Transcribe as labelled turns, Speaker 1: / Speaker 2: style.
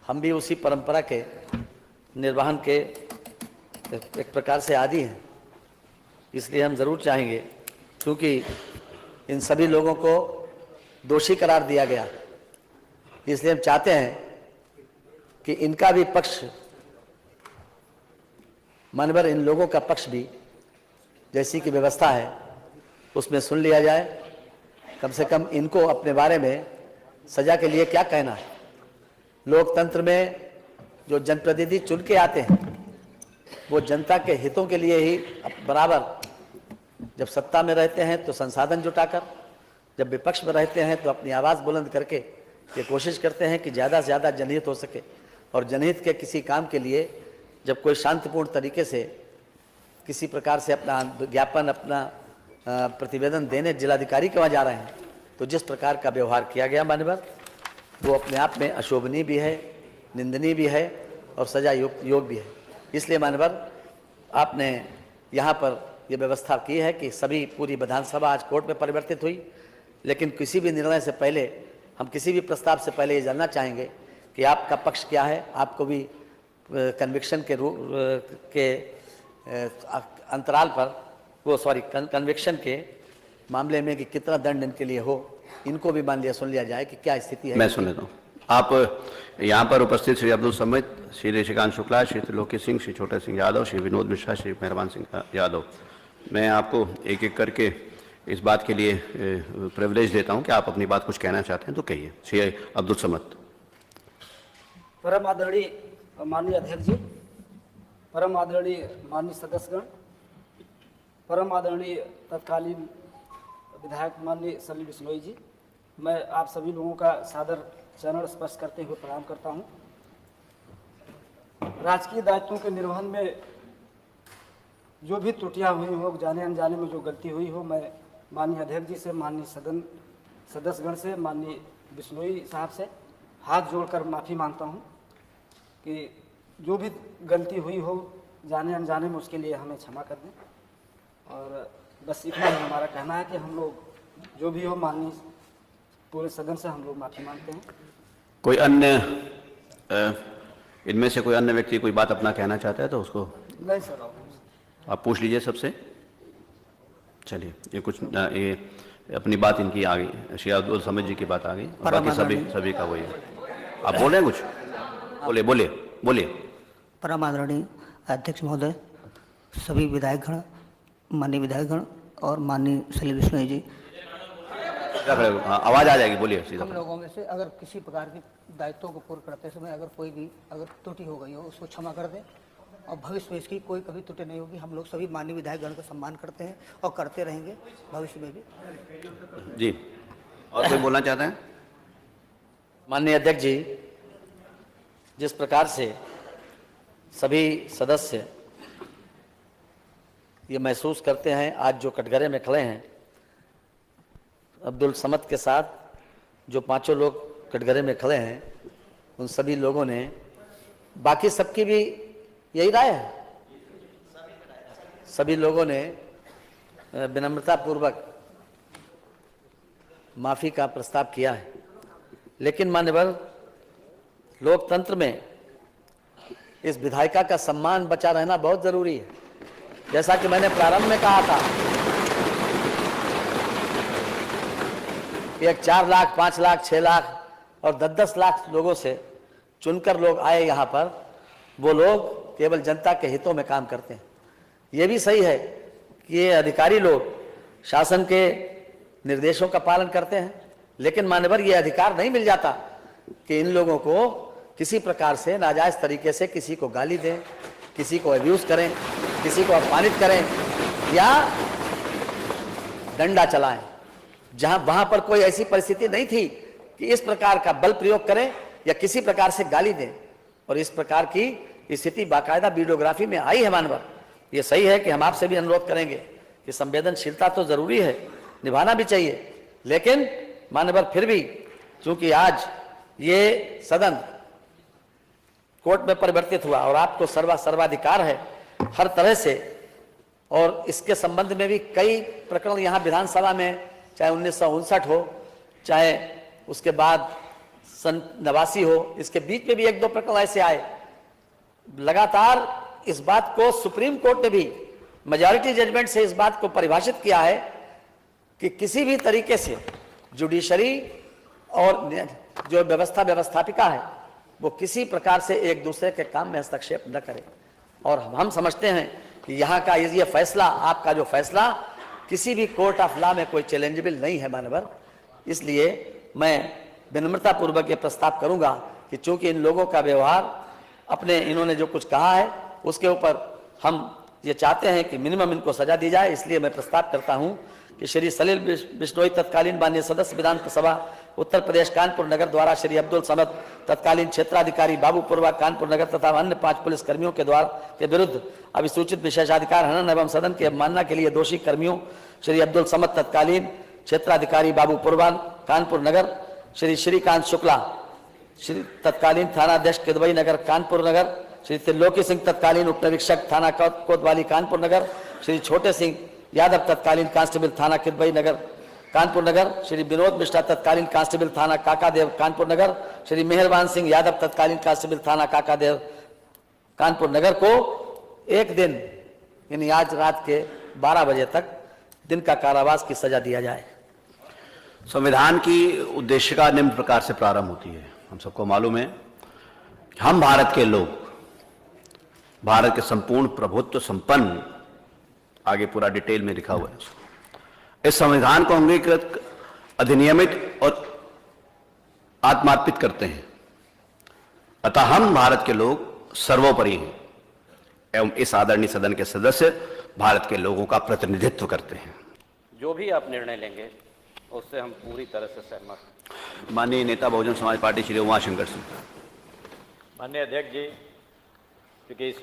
Speaker 1: हम भी उसी परंपरा के निर्वहन के एक प्रकार से आदी हैं, इसलिए हम ज़रूर चाहेंगे, क्योंकि इन सभी लोगों को दोषी करार दिया गया, इसलिए हम चाहते हैं कि इनका भी पक्ष, मानवर इन लोगों का पक्ष भी जैसी की व्यवस्था है उसमें सुन लिया जाए। कम से कम इनको अपने बारे में सजा के लिए क्या कहना है। लोकतंत्र में जो जनप्रतिनिधि चुन के आते हैं वो जनता के हितों के लिए ही बराबर, जब सत्ता में रहते हैं तो संसाधन जुटाकर, जब विपक्ष में रहते हैं तो अपनी आवाज़ बुलंद करके ये कोशिश करते हैं कि ज़्यादा से ज़्यादा जनहित हो सके। और जनहित के किसी काम के लिए जब कोई शांतिपूर्ण तरीके से किसी प्रकार से अपना ज्ञापन, अपना प्रतिवेदन देने जिलाधिकारी के वहाँ जा रहे हैं, तो जिस प्रकार का व्यवहार किया गया मानवर, वो अपने आप में अशोभनीय भी है, निंदनीय भी है और सजा योग भी है। इसलिए मानवर आपने यहाँ पर ये व्यवस्था की है कि सभी पूरी विधानसभा आज कोर्ट में परिवर्तित हुई, लेकिन किसी भी निर्णय से पहले, हम किसी भी प्रस्ताव से पहले ये जानना चाहेंगे कि आपका पक्ष क्या है। आपको भी कन्विक्शन के के अंतराल पर कन्विक्शन के मामले में कि कितना दंड इनके लिए हो, इनको भी मान लिया, सुन लिया जाए कि क्या स्थिति है।
Speaker 2: मैं सुन लेता हूँ। आप यहाँ पर उपस्थित श्री अब्दुल समिद, श्री ऋषिकांत शुक्ला, श्री त्रिलोकी सिंह, श्री छोटे सिंह यादव, श्री विनोद मिश्रा, श्री मेहरबान सिंह यादव, मैं आपको एक एक करके इस बात के लिए प्रिविलेज देता हूं कि आप अपनी बात कुछ कहना चाहते हैं तो कहिए। श्री अब्दुल समद।
Speaker 3: परम आदरणीय माननीय अध्यक्ष जी, परम आदरणीय माननीय सदस्यगण, परम आदरणीय तत्कालीन विधायक माननीय सलील बिश्नोई जी, मैं आप सभी लोगों का सादर चरण स्पर्श करते हुए प्रणाम करता हूं। राजकीय दायित्वों के निर्वहन में जो भी त्रुटियां हुई हो, जाने अनजाने में जो गलती हुई हो, मैं माननीय अध्यक्ष जी से, माननीय सदन सदस्यगण से, माननीय बिश्नोई साहब से हाथ जोड़कर माफ़ी मांगता हूं कि जो भी गलती हुई हो जाने अनजाने में, उसके लिए हमें क्षमा कर दें। और बस इतना ही हमारा कहना है कि हम लोग जो भी हो, माननीय पूरे सदन से हम लोग माफ़ी मांगते हैं।
Speaker 2: कोई अन्य इनमें से कोई अन्य व्यक्ति कोई बात अपना कहना चाहता है तो उसको?
Speaker 3: नहीं सर,
Speaker 2: आप पूछ लीजिए सबसे। चलिए, ये कुछ ये अपनी बात इनकी आ गई, श्री अब्दुल समीद जी की बात आ गई, बाकी सभी का वही है। आप बोल रहे हैं कुछ? बोलिए।
Speaker 4: परम आदरणीय अध्यक्ष महोदय, सभी विधायकगण, माननीय विधायकगण और माननीय सलील बिश्नोई जी,
Speaker 2: आवाज आ जाएगी, बोलिए सीधा।
Speaker 4: हम लोगों में से अगर किसी प्रकार की दायित्वों को पूर्ण करते समय अगर कोई भी त्रुटि हो गई हो, उसको क्षमा कर दें और भविष्य में इसकी कोई कभी त्रुटि नहीं होगी। हम लोग सभी माननीय विधायकगण का सम्मान करते हैं और करते रहेंगे भविष्य में भी।
Speaker 2: जी, और कोई बोलना चाहते हैं?
Speaker 1: माननीय अध्यक्ष जी, जिस प्रकार से सभी सदस्य ये महसूस करते हैं, आज जो कटघरे में खड़े हैं, अब्दुल समद के साथ जो पांचों लोग कटघरे में खड़े हैं, उन सभी लोगों ने, बाकी सबकी भी यही राय है, सभी लोगों ने विनम्रता पूर्वक माफी का प्रस्ताव किया है। लेकिन मान्यवर, लोकतंत्र में इस विधायिका का सम्मान बचा रहना बहुत जरूरी है। जैसा कि मैंने प्रारंभ में कहा था कि 4 लाख, 5 लाख, 6 लाख और 10-10 लाख लोगों से चुनकर लोग आए यहाँ पर, वो लोग केवल जनता के हितों में काम करते हैं। ये भी सही है कि ये अधिकारी लोग शासन के निर्देशों का पालन करते हैं, लेकिन मान्यवर ये अधिकार नहीं मिल जाता कि इन लोगों को किसी प्रकार से नाजायज तरीके से किसी को गाली दें, किसी को अब्यूज करें, किसी को अपमानित करें या डंडा चलाएं। जहां वहां पर कोई ऐसी परिस्थिति नहीं थी कि इस प्रकार का बल प्रयोग करें या किसी प्रकार से गाली दें, और इस प्रकार की स्थिति बाकायदा वीडियोग्राफी में आई है मानवर। ये सही है कि हम आपसे भी अनुरोध करेंगे कि संवेदनशीलता तो जरूरी है, निभाना भी चाहिए, लेकिन मानवर फिर भी चूंकि आज ये सदन कोर्ट में परिवर्तित हुआ और आपको सर्वाधिकार है हर तरह से, और इसके संबंध में भी कई प्रकरण यहाँ विधानसभा में, चाहे 1959 हो, चाहे उसके बाद सन 89 हो, इसके बीच में भी एक दो प्रकरण ऐसे आए। लगातार इस बात को सुप्रीम कोर्ट ने भी मेजॉरिटी जजमेंट से इस बात को परिभाषित किया है कि किसी भी तरीके से जुडिशरी और जो व्यवस्थापिका है वो किसी प्रकार से एक दूसरे के काम में हस्तक्षेप न करे। और हम समझते हैं कि यहाँ का ये फैसला, आपका जो फैसला किसी भी कोर्ट ऑफ लॉ में कोई चैलेंजेबल नहीं है मानवर। इसलिए मैं विनम्रता पूर्वक ये प्रस्ताव करूंगा कि चूंकि इन लोगों का व्यवहार, अपने इन्होंने जो कुछ कहा है उसके ऊपर हम ये चाहते हैं कि मिनिमम इनको सजा दी जाए। इसलिए मैं प्रस्ताव करता हूं कि श्री सलील बिश्नोई तत्कालीन माननीय सदस्य विधानसभा उत्तर प्रदेश कानपुर नगर द्वारा श्री अब्दुल समद तत्कालीन क्षेत्राधिकारी बाबूपुरवा कानपुर नगर तथा अन्य 5 पुलिस कर्मियों के के विरुद्ध अभिसूचित विशेषाधिकार हनन एवं सदन की अवमानना के लिए दोषी कर्मियों श्री अब्दुल समद तत्कालीन क्षेत्राधिकारी बाबूपुरवा कानपुर नगर, श्री श्रीकांत शुक्ला श्री तत्कालीन थानाध्यक्ष किदवई नगर कानपुर नगर, श्री त्रिलोकी सिंह तत्कालीन उप निरीक्षक थाना कोतवाली कानपुर नगर, श्री छोटे सिंह यादव तत्कालीन कांस्टेबल थाना किदवई नगर कानपुर नगर, श्री विनोद मिश्रा तत्कालीन कांस्टेबल थाना काकादेव कानपुर नगर, श्री मेहरबान सिंह यादव तत्कालीन कांस्टेबल थाना काकादेव कानपुर नगर को एक दिन यानी आज रात के 12 बजे तक दिन का कारावास की सजा दिया जाए।
Speaker 2: संविधान की उद्देशिका निम्न प्रकार से प्रारंभ होती है। हम सबको मालूम है, हम भारत के लोग, भारत के संपूर्ण प्रभुत्व संपन्न, आगे पूरा डिटेल में लिखा हुआ है। इस संविधान को अंगीकृत, अधिनियमित और आत्मार्पित करते हैं। अतः हम भारत के लोग सर्वोपरि हैं एवं इस आदरणीय सदन के सदस्य भारत के लोगों का प्रतिनिधित्व करते हैं।
Speaker 5: जो भी आप निर्णय लेंगे उससे हम पूरी तरह से सहमत हैं।
Speaker 2: माननीय नेता बहुजन समाज पार्टी श्री उमाशंकर सिंह।
Speaker 5: माननीय अध्यक्ष जी, क्योंकि इस